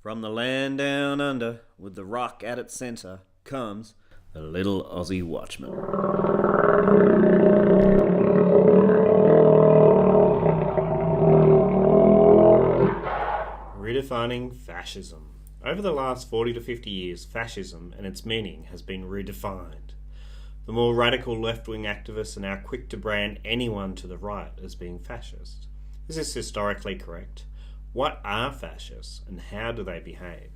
From the land down under, with the rock at its centre, comes the little Aussie watchman. Redefining Fascism. Over the last 40 to 50 years, fascism and its meaning has been redefined. The more radical left-wing activists are now quick to brand anyone to the right as being fascist. Is this historically correct? What are fascists and how do they behave?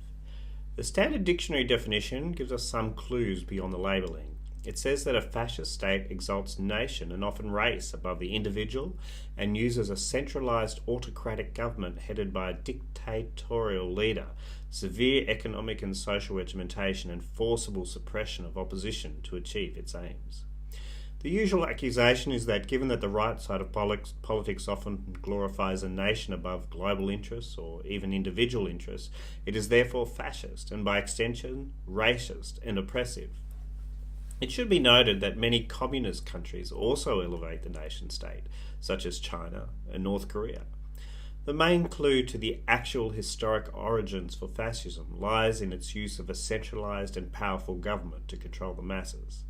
The standard dictionary definition gives us some clues beyond the labelling. It says that a fascist state exalts nation and often race above the individual and uses a centralized autocratic government headed by a dictatorial leader, severe economic and social regimentation and forcible suppression of opposition to achieve its aims. The usual accusation is that given that the right side of politics often glorifies a nation above global interests or even individual interests, it is therefore fascist and by extension racist and oppressive. It should be noted that many communist countries also elevate the nation state, such as China and North Korea. The main clue to the actual historic origins for fascism lies in its use of a centralized and powerful government to control the masses.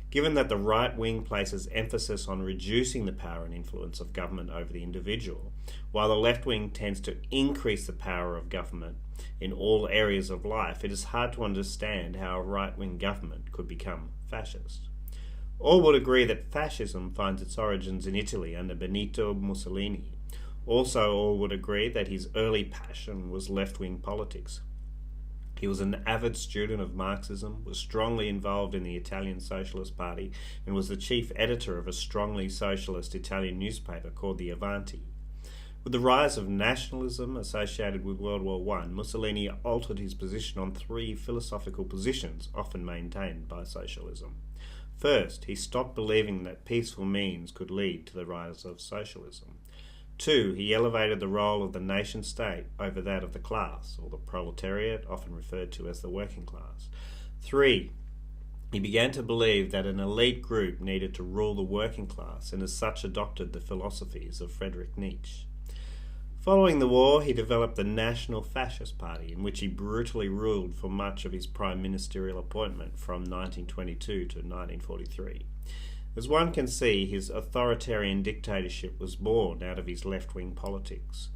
Given that the right wing places emphasis on reducing the power and influence of government over the individual, while the left wing tends to increase the power of government in all areas of life, it is hard to understand how a right wing government could become fascist. All would agree that fascism finds its origins in Italy under Benito Mussolini. Also, all would agree that his early passion was left wing politics. He was an avid student of Marxism, was strongly involved in the Italian Socialist Party, and was the chief editor of a strongly socialist Italian newspaper called the Avanti. With the rise of nationalism associated with World War I, Mussolini altered his position on three philosophical positions often maintained by socialism. First, he stopped believing that peaceful means could lead to the rise of socialism. 2. He elevated the role of the nation-state over that of the class, or the proletariat, often referred to as the working class. 3. He began to believe that an elite group needed to rule the working class and as such adopted the philosophies of Friedrich Nietzsche. Following the war, he developed the National Fascist Party, in which he brutally ruled for much of his prime ministerial appointment from 1922 to 1943. As one can see, his authoritarian dictatorship was born out of his left-wing politics.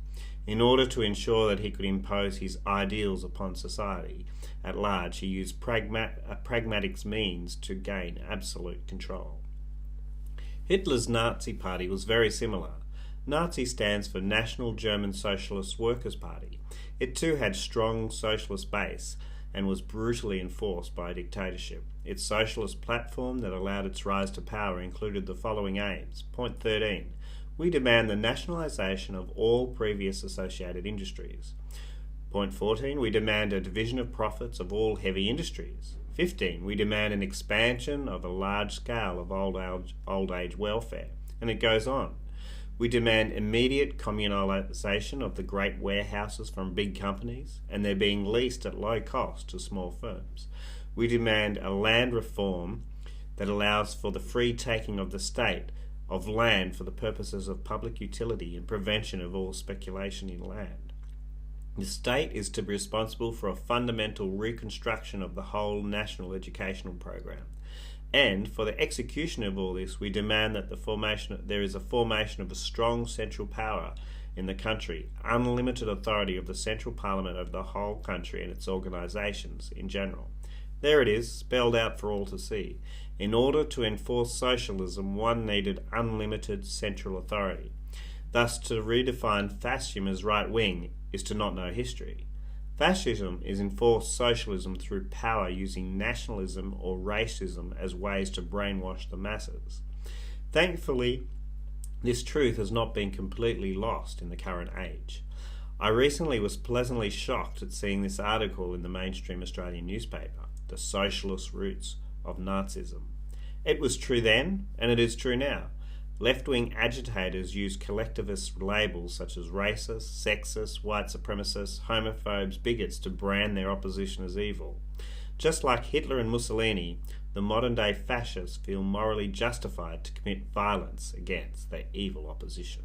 In order to ensure that he could impose his ideals upon society at large, he used pragmatic means to gain absolute control. Hitler's Nazi Party was very similar. Nazi stands for National German Socialist Workers' Party. It too had strong socialist base and was brutally enforced by a dictatorship. Its socialist platform that allowed its rise to power included the following aims. Point 13. We demand the nationalisation of all previous associated industries. Point 14. We demand a division of profits of all heavy industries. 15. We demand an expansion of a large scale of old age welfare. And it goes on. We demand immediate communalisation of the great warehouses from big companies and they're being leased at low cost to small firms. We demand a land reform that allows for the free taking of the state of land for the purposes of public utility and prevention of all speculation in land. The state is to be responsible for a fundamental reconstruction of the whole national educational program. And for the execution of all this, we demand that there is a formation of a strong central power in the country, unlimited authority of the central parliament over the whole country and its organisations in general. There it is, spelled out for all to see. In order to enforce socialism, one needed unlimited central authority. Thus, to redefine fascism as right-wing is to not know history. Fascism is enforced socialism through power using nationalism or racism as ways to brainwash the masses. Thankfully, this truth has not been completely lost in the current age. I recently was pleasantly shocked at seeing this article in the mainstream Australian newspaper, The Socialist Roots of Nazism. It was true then, and it is true now. Left-wing agitators use collectivist labels such as racist, sexist, white supremacists, homophobes, bigots to brand their opposition as evil. Just like Hitler and Mussolini, the modern-day fascists feel morally justified to commit violence against their evil opposition.